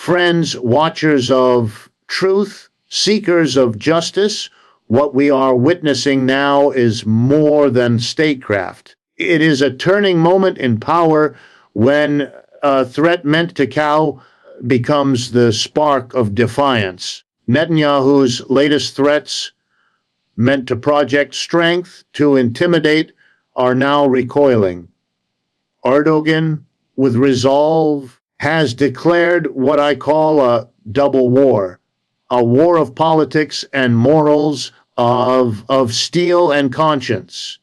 Friends, watchers of truth, seekers of justice, what we are witnessing now is more than statecraft. It is a turning moment in power when a threat meant to cow becomes the spark of defiance. Netanyahu's latest threats, meant to project strength, to intimidate, are now recoiling. Erdogan, with resolve, has declared what I call a double war, a war of politics and morals, of steel and conscience.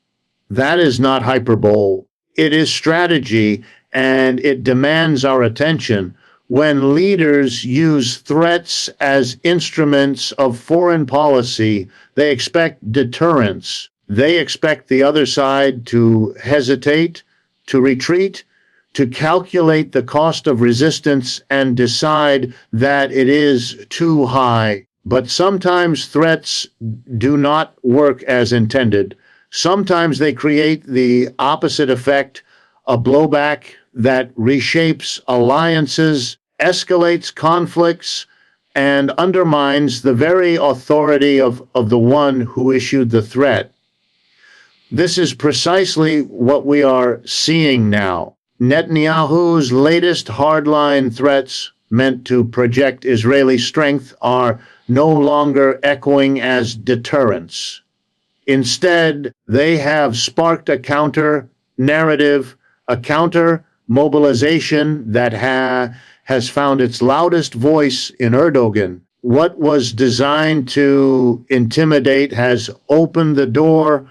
That is not hyperbole. It is strategy, and it demands our attention. When leaders use threats as instruments of foreign policy, they expect deterrence. They expect the other side to hesitate, to retreat, to calculate the cost of resistance and decide that it is too high. But sometimes threats do not work as intended. Sometimes they create the opposite effect, a blowback that reshapes alliances, escalates conflicts, and undermines the very authority of the one who issued the threat. This is precisely what we are seeing now. Netanyahu's latest hardline threats, meant to project Israeli strength, are no longer echoing as deterrence. Instead, they have sparked a counter narrative, a counter mobilization that has found its loudest voice in Erdogan. What was designed to intimidate has opened the door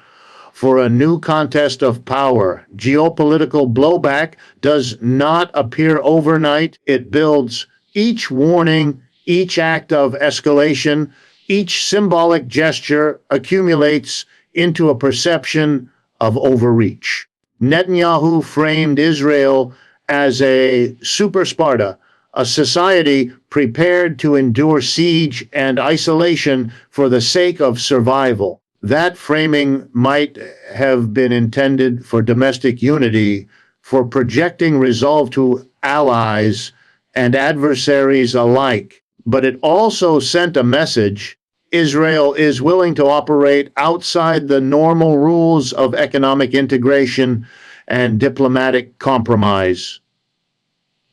for a new contest of power. Geopolitical blowback does not appear overnight. It builds. Each warning, each act of escalation, each symbolic gesture accumulates into a perception of overreach. Netanyahu framed Israel as a super-Sparta, a society prepared to endure siege and isolation for the sake of survival. That framing might have been intended for domestic unity, for projecting resolve to allies and adversaries alike. But it also sent a message: Israel is willing to operate outside the normal rules of economic integration and diplomatic compromise.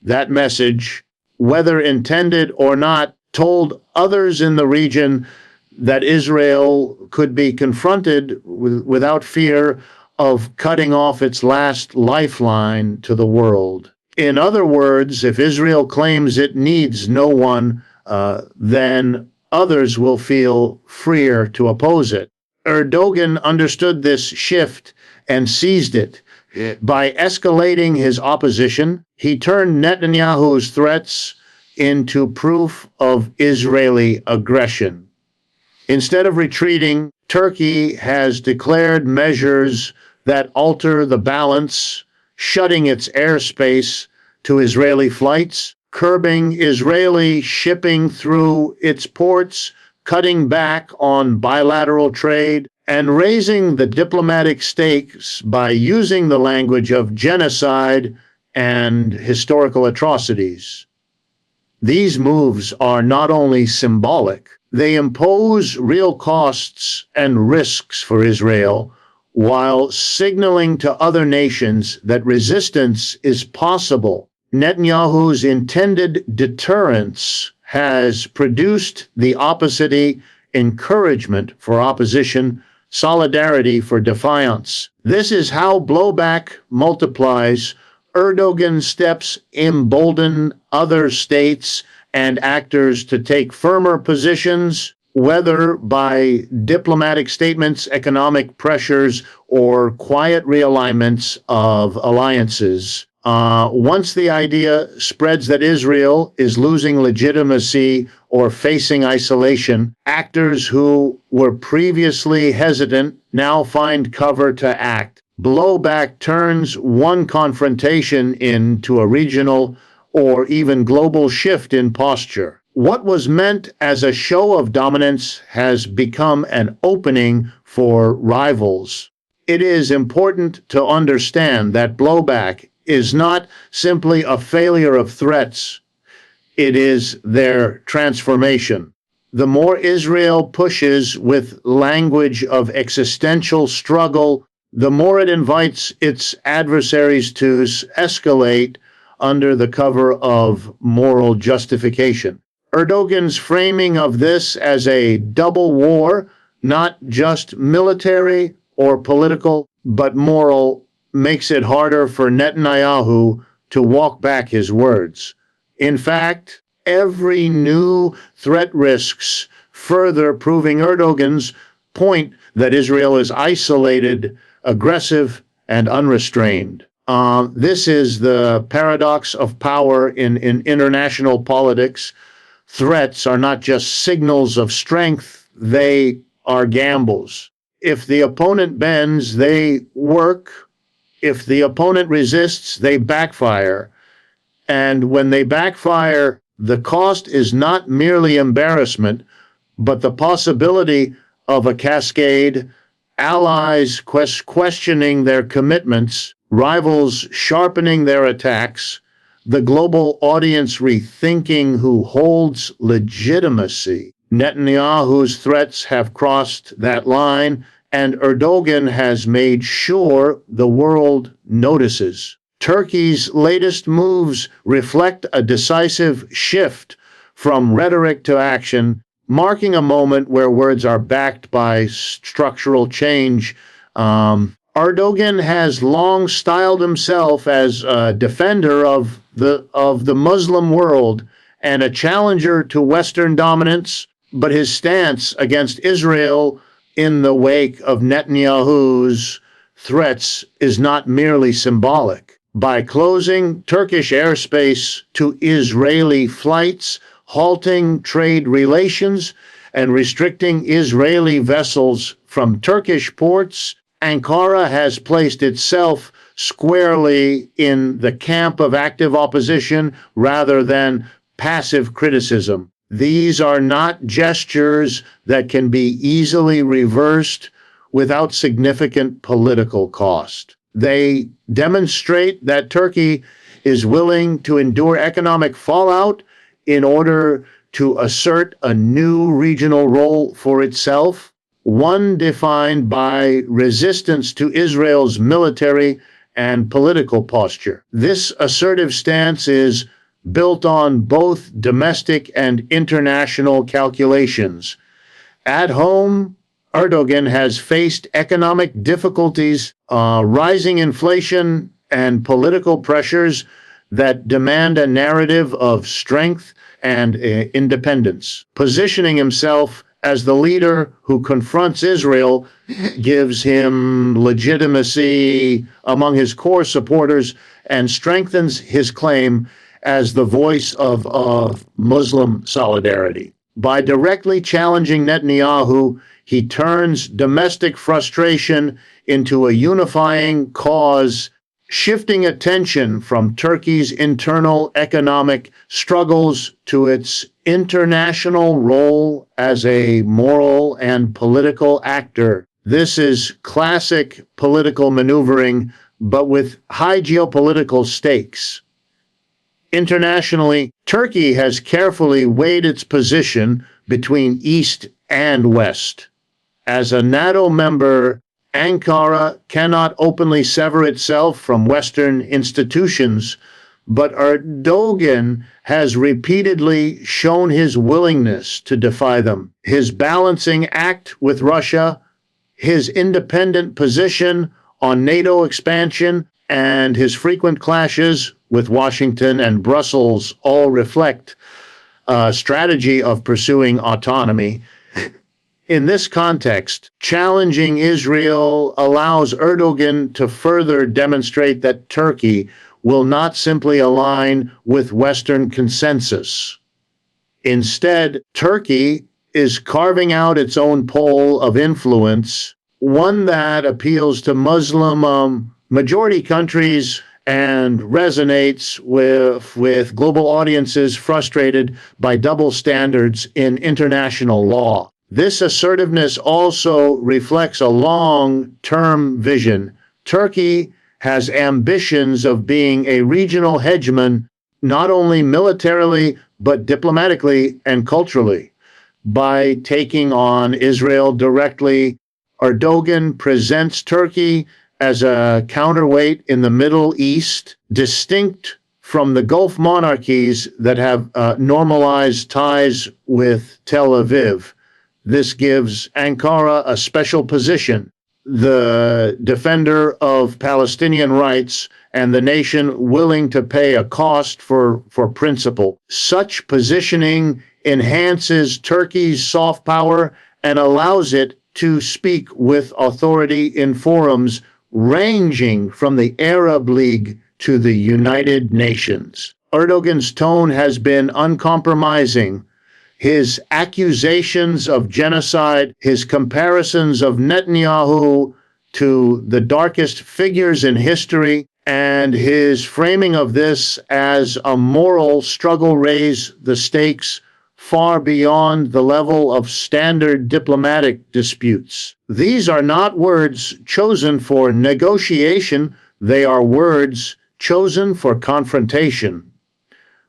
That message, whether intended or not, told others in the region that Israel could be confronted without fear of cutting off its last lifeline to the world. In other words, if Israel claims it needs no one, then others will feel freer to oppose it. Erdogan understood this shift and seized it. By escalating his opposition, he turned Netanyahu's threats into proof of Israeli aggression. Instead of retreating, Turkey has declared measures that alter the balance, shutting its airspace to Israeli flights, curbing Israeli shipping through its ports, cutting back on bilateral trade, and raising the diplomatic stakes by using the language of genocide and historical atrocities. These moves are not only symbolic, they impose real costs and risks for Israel, while signaling to other nations that resistance is possible. Netanyahu's intended deterrence has produced the opposite: encouragement for opposition, solidarity for defiance. This is how blowback multiplies. Erdogan's steps embolden other states and actors to take firmer positions, whether by diplomatic statements, economic pressures, or quiet realignments of alliances. Once the idea spreads that Israel is losing legitimacy or facing isolation, actors who were previously hesitant now find cover to act. Blowback turns one confrontation into a regional or even global shift in posture. What was meant as a show of dominance has become an opening for rivals. It is important to understand that blowback is not simply a failure of threats. it is their transformation. The more Israel pushes with language of existential struggle, the more it invites its adversaries to escalate under the cover of moral justification. Erdogan's framing of this as a double war, not just military or political, but moral, makes it harder for Netanyahu to walk back his words. In fact, every new threat risks further proving Erdogan's point that Israel is isolated, aggressive, and unrestrained. This is the paradox of power in international politics. Threats are not just signals of strength, they are gambles. If the opponent bends, they work. If the opponent resists, they backfire. And when they backfire, the cost is not merely embarrassment, but the possibility of a cascade, allies questioning their commitments, rivals sharpening their attacks, the global audience rethinking who holds legitimacy. Netanyahu's threats have crossed that line, and Erdogan has made sure the world notices. Turkey's latest moves reflect a decisive shift from rhetoric to action, marking a moment where words are backed by structural change. Erdogan has long styled himself as a defender of the Muslim world and a challenger to Western dominance, but his stance against Israel in the wake of Netanyahu's threats is not merely symbolic. By closing Turkish airspace to Israeli flights, halting trade relations, and restricting Israeli vessels from Turkish ports, Ankara has placed itself squarely in the camp of active opposition rather than passive criticism. These are not gestures that can be easily reversed without significant political cost. They demonstrate that Turkey is willing to endure economic fallout in order to assert a new regional role for itself, one defined by resistance to Israel's military and political posture. This assertive stance is built on both domestic and international calculations. At home, Erdogan has faced economic difficulties, rising inflation, and political pressures that demand a narrative of strength and independence. Positioning himself as the leader who confronts Israel gives him legitimacy among his core supporters and strengthens his claim as the voice of Muslim solidarity. By directly challenging Netanyahu, he turns domestic frustration into a unifying cause, shifting attention from Turkey's internal economic struggles to its international role as a moral and political actor. This is classic political maneuvering, but with high geopolitical stakes. Internationally, Turkey has carefully weighed its position between East and West. As a NATO member, Ankara cannot openly sever itself from Western institutions, but Erdogan has repeatedly shown his willingness to defy them. His balancing act with Russia, his independent position on NATO expansion, and his frequent clashes with Washington and Brussels all reflect a strategy of pursuing autonomy. In this context, challenging Israel allows Erdogan to further demonstrate that Turkey will not simply align with Western consensus. Instead, Turkey is carving out its own pole of influence, one that appeals to Muslim majority countries and resonates with global audiences frustrated by double standards in international law. This assertiveness also reflects a long-term vision. Turkey has ambitions of being a regional hegemon, not only militarily, but diplomatically and culturally. By taking on Israel directly, Erdogan presents Turkey as a counterweight in the Middle East, distinct from the Gulf monarchies that have normalized ties with Tel Aviv. This gives Ankara a special position, the defender of Palestinian rights and the nation willing to pay a cost for principle. Such positioning enhances Turkey's soft power and allows it to speak with authority in forums ranging from the Arab League to the United Nations. Erdogan's tone has been uncompromising. His accusations of genocide, his comparisons of Netanyahu to the darkest figures in history, and his framing of this as a moral struggle raise the stakes far beyond the level of standard diplomatic disputes. These are not words chosen for negotiation, they are words chosen for confrontation.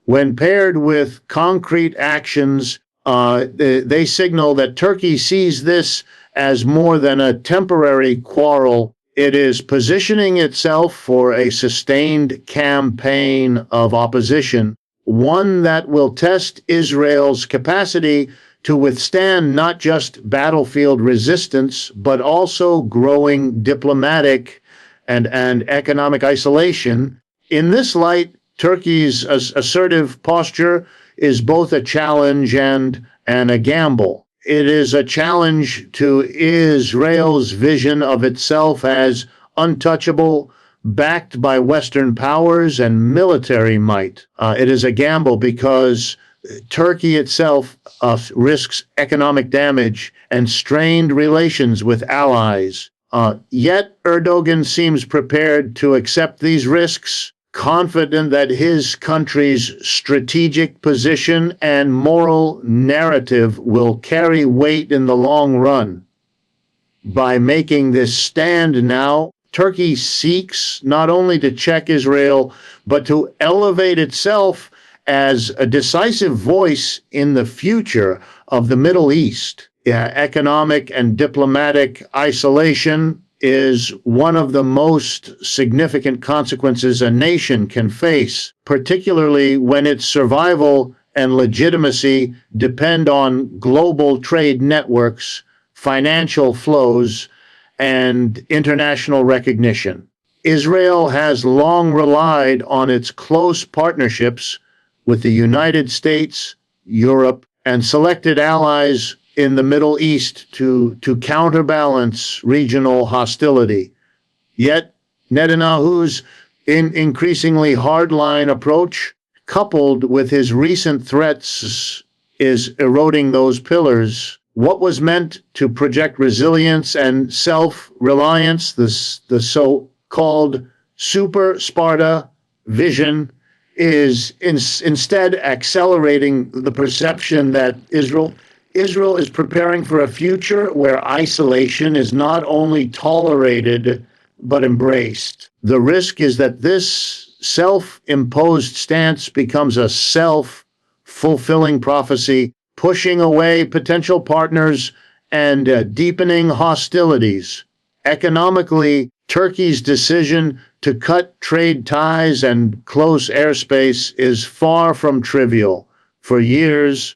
When paired with concrete actions, they signal that Turkey sees this as more than a temporary quarrel. It is positioning itself for a sustained campaign of opposition, one that will test Israel's capacity to withstand not just battlefield resistance, but also growing diplomatic and economic isolation. In this light, Turkey's assertive posture is both a challenge and a gamble. It is a challenge to Israel's vision of itself as untouchable, backed by Western powers and military might. It is a gamble because Turkey itself risks economic damage and strained relations with allies. Yet Erdogan seems prepared to accept these risks, confident that his country's strategic position and moral narrative will carry weight in the long run. By making this stand now, Turkey seeks not only to check Israel, but to elevate itself as a decisive voice in the future of the Middle East. Economic and diplomatic isolation is one of the most significant consequences a nation can face, particularly when its survival and legitimacy depend on global trade networks, financial flows, and international recognition. Israel has long relied on its close partnerships with the United States, Europe, and selected allies in the Middle East to counterbalance regional hostility. Yet, Netanyahu's increasingly hardline approach, coupled with his recent threats, is eroding those pillars. What was meant to project resilience and self-reliance, the so-called super-Sparta vision, is instead accelerating the perception that Israel is preparing for a future where isolation is not only tolerated, but embraced. The risk is that this self-imposed stance becomes a self-fulfilling prophecy, pushing away potential partners and deepening hostilities. Economically, Turkey's decision to cut trade ties and close airspace is far from trivial. For years,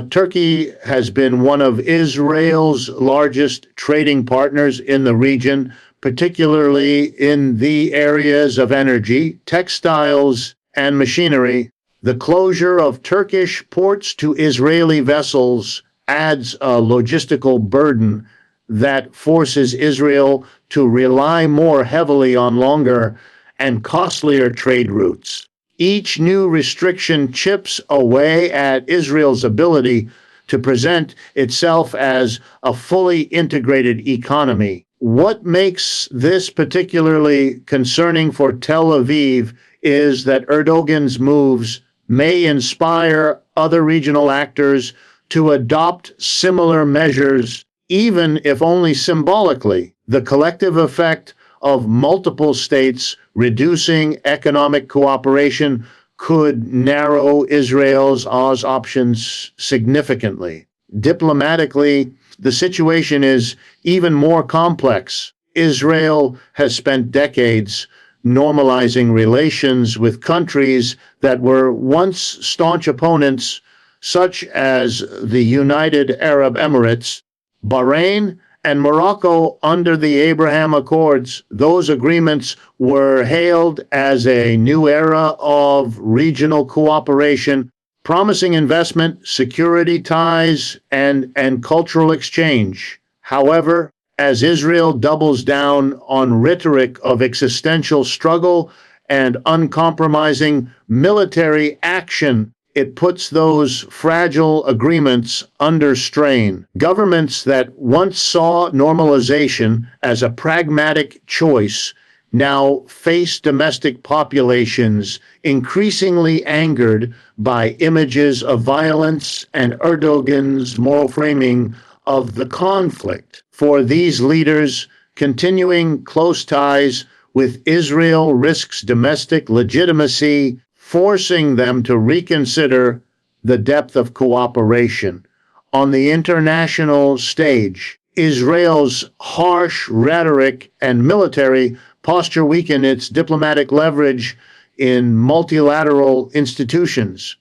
Turkey has been one of Israel's largest trading partners in the region, particularly in the areas of energy, textiles, and machinery. The closure of Turkish ports to Israeli vessels adds a logistical burden that forces Israel to rely more heavily on longer and costlier trade routes. Each new restriction chips away at Israel's ability to present itself as a fully integrated economy. What makes this particularly concerning for Tel Aviv is that Erdogan's moves may inspire other regional actors to adopt similar measures, even if only symbolically. The collective effect of multiple states reducing economic cooperation could narrow Israel's options significantly. Diplomatically, the situation is even more complex. Israel has spent decades normalizing relations with countries that were once staunch opponents, such as the United Arab Emirates, Bahrain, and Morocco under the Abraham Accords. Those agreements were hailed as a new era of regional cooperation, promising investment, security ties, and cultural exchange. However, as Israel doubles down on rhetoric of existential struggle and uncompromising military action, it puts those fragile agreements under strain. Governments that once saw normalization as a pragmatic choice now face domestic populations increasingly angered by images of violence and Erdogan's moral framing of the conflict. For these leaders, continuing close ties with Israel risks domestic legitimacy, forcing them to reconsider the depth of cooperation. On the international stage, Israel's harsh rhetoric and military posture weaken its diplomatic leverage in multilateral institutions.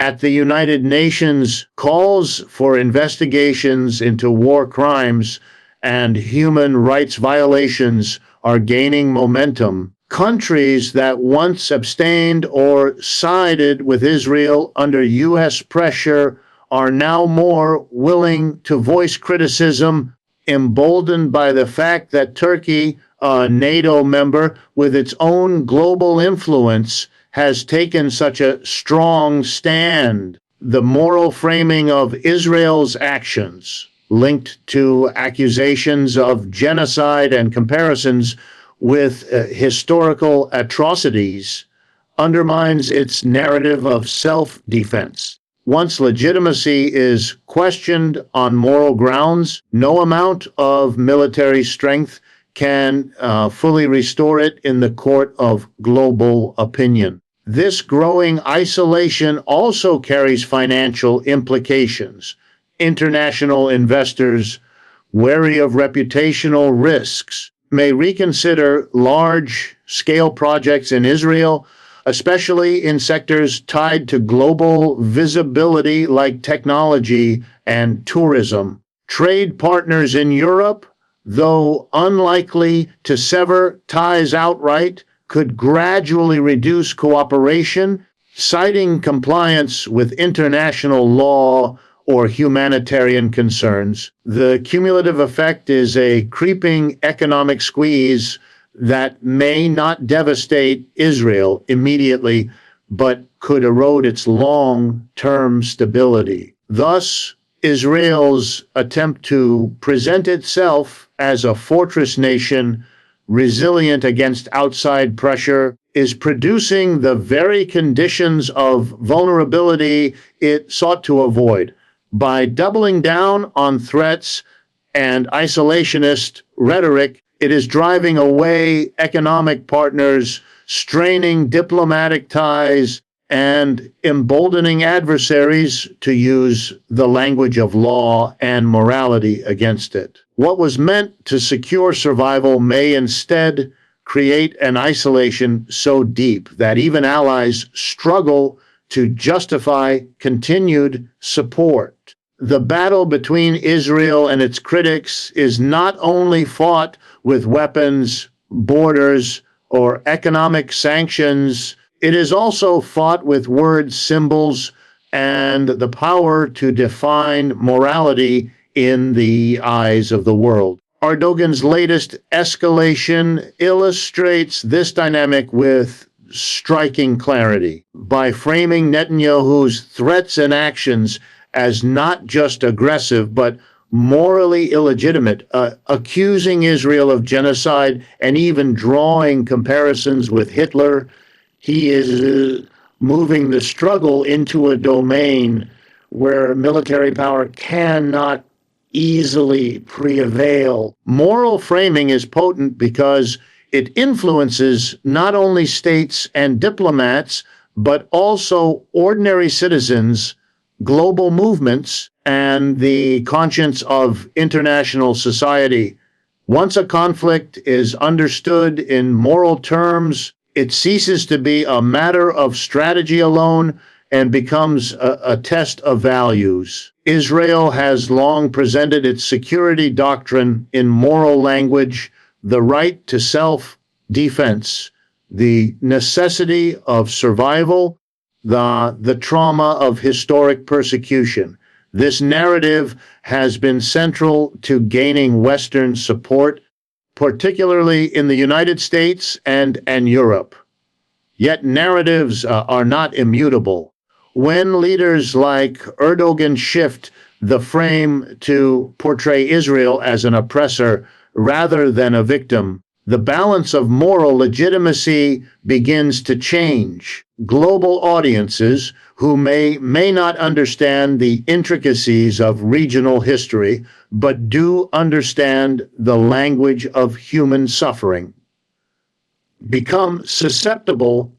At the United Nations, calls for investigations into war crimes and human rights violations are gaining momentum. Countries that once abstained or sided with Israel under U.S. pressure are now more willing to voice criticism, emboldened by the fact that Turkey, a NATO member with its own global influence, has taken such a strong stand. The moral framing of Israel's actions, linked to accusations of genocide and comparisons with historical atrocities, undermines its narrative of self-defense. Once legitimacy is questioned on moral grounds, no amount of military strength can fully restore it in the court of global opinion. This growing isolation also carries financial implications. International investors, wary of reputational risks, may reconsider large-scale projects in Israel, especially in sectors tied to global visibility like technology and tourism. Trade partners in Europe, though unlikely to sever ties outright, could gradually reduce cooperation, citing compliance with international law or humanitarian concerns. The cumulative effect is a creeping economic squeeze that may not devastate Israel immediately, but could erode its long-term stability. Thus, Israel's attempt to present itself as a fortress nation resilient against outside pressure is producing the very conditions of vulnerability it sought to avoid. By doubling down on threats and isolationist rhetoric, it is driving away economic partners, straining diplomatic ties, and emboldening adversaries to use the language of law and morality against it. What was meant to secure survival may instead create an isolation so deep that even allies struggle to justify continued support. The battle between Israel and its critics is not only fought with weapons, borders, or economic sanctions, it is also fought with words, symbols, and the power to define morality in the eyes of the world. Erdogan's latest escalation illustrates this dynamic with striking clarity. By framing Netanyahu's threats and actions as not just aggressive, but morally illegitimate, accusing Israel of genocide and even drawing comparisons with Hitler, he is moving the struggle into a domain where military power cannot easily prevail. Moral framing is potent because it influences not only states and diplomats, but also ordinary citizens, global movements, and the conscience of international society. Once a conflict is understood in moral terms, it ceases to be a matter of strategy alone and becomes a test of values. Israel has long presented its security doctrine in moral language: the right to self-defense, the necessity of survival, the trauma of historic persecution. This narrative has been central to gaining Western support, particularly in the United States and Europe. Yet narratives are not immutable. When leaders like Erdogan shift the frame to portray Israel as an oppressor rather than a victim, the balance of moral legitimacy begins to change. Global audiences who may not understand the intricacies of regional history, but do understand the language of human suffering, become susceptible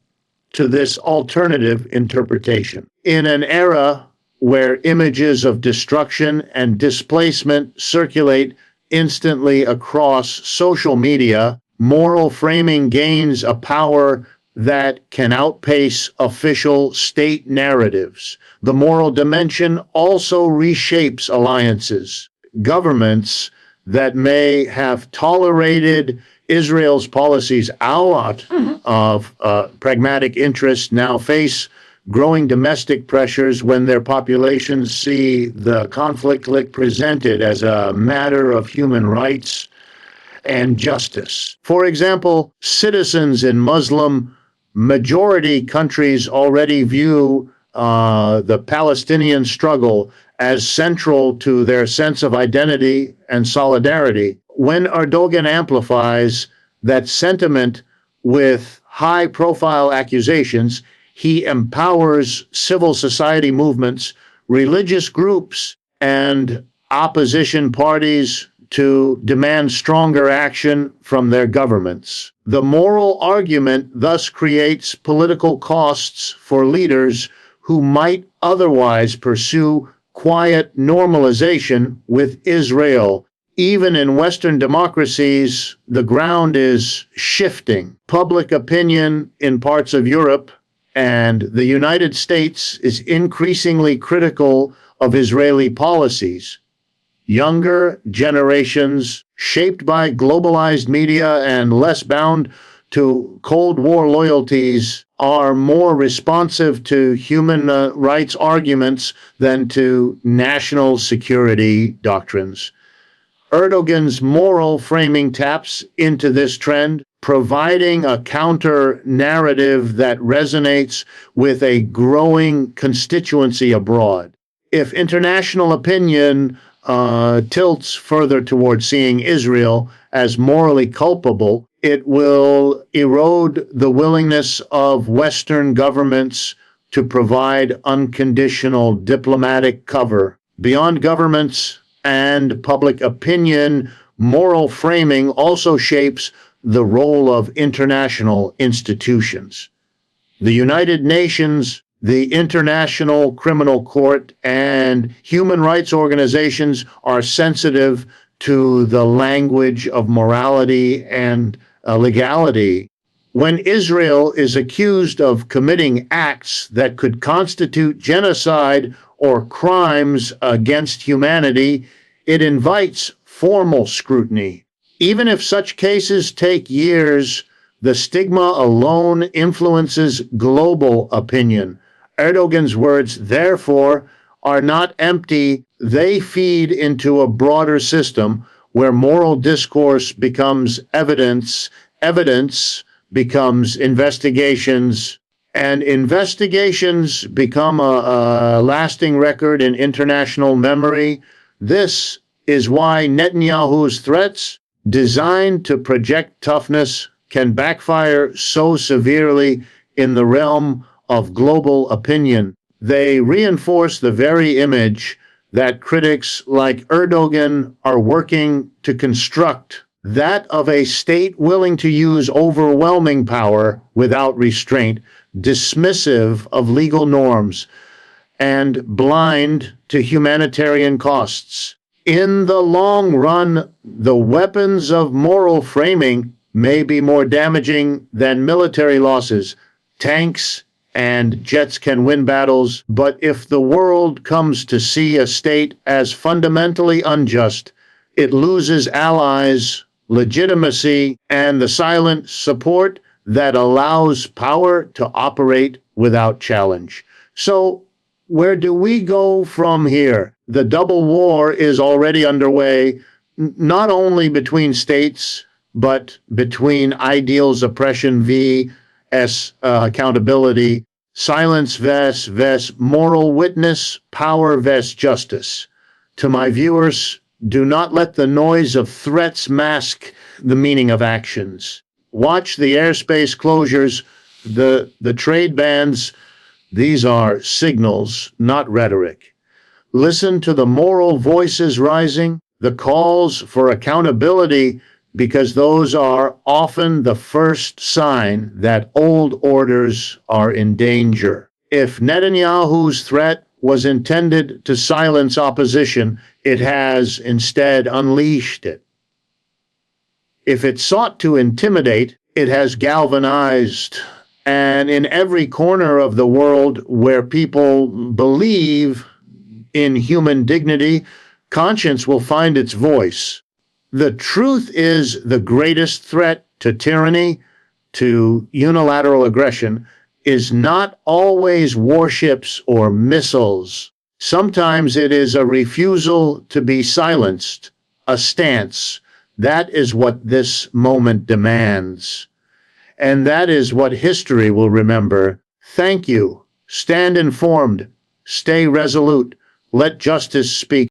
to this alternative interpretation. In an era where images of destruction and displacement circulate instantly across social media, moral framing gains a power that can outpace official state narratives. The moral dimension also reshapes alliances. Governments that may have tolerated Israel's policies out of pragmatic interests now face growing domestic pressures when their populations see the conflict presented as a matter of human rights and justice. For example, citizens in Muslim majority countries already view the Palestinian struggle as central to their sense of identity and solidarity. When Erdogan amplifies that sentiment with high-profile accusations, he empowers civil society movements, religious groups, and opposition parties to demand stronger action from their governments. The moral argument thus creates political costs for leaders who might otherwise pursue quiet normalization with Israel. Even in Western democracies, the ground is shifting. Public opinion in parts of Europe and the United States is increasingly critical of Israeli policies. Younger generations, shaped by globalized media and less bound to Cold War loyalties, are more responsive to human rights arguments than to national security doctrines. Erdogan's moral framing taps into this trend, providing a counter narrative that resonates with a growing constituency abroad. If international opinion tilts further toward seeing Israel as morally culpable, it will erode the willingness of Western governments to provide unconditional diplomatic cover. Beyond governments and public opinion, moral framing also shapes the role of international institutions. The United Nations, the International Criminal Court, and human rights organizations are sensitive to the language of morality and legality. When Israel is accused of committing acts that could constitute genocide or crimes against humanity, it invites formal scrutiny. Even if such cases take years, the stigma alone influences global opinion. Erdogan's words, therefore, are not empty. They feed into a broader system where moral discourse becomes evidence, evidence becomes investigations, and investigations become a lasting record in international memory. This is why Netanyahu's threats, designed to project toughness, can backfire so severely in the realm of global opinion. They reinforce the very image that critics like Erdogan are working to construct, that of a state willing to use overwhelming power without restraint. dismissive of legal norms, and blind to humanitarian costs. In the long run, the weapons of moral framing may be more damaging than military losses. Tanks and jets can win battles, but if the world comes to see a state as fundamentally unjust, it loses allies, legitimacy, and the silent support that allows power to operate without challenge. So, where do we go from here? The double war is already underway, not only between states, but between ideals oppression vs. Accountability, silence vs. Moral witness, power vs. justice. To my viewers, do not let the noise of threats mask the meaning of actions. Watch the airspace closures, the trade bans. These are signals, not rhetoric. Listen to the moral voices rising, the calls for accountability, because those are often the first sign that old orders are in danger. If Netanyahu's threat was intended to silence opposition, it has instead unleashed it. If it sought to intimidate, it has galvanized. And in every corner of the world where people believe in human dignity, conscience will find its voice. The truth is the greatest threat to tyranny, to unilateral aggression, is not always warships or missiles. Sometimes it is a refusal to be silenced, a stance. That is what this moment demands. And that is what history will remember. Thank you. Stand informed. Stay resolute. Let justice speak.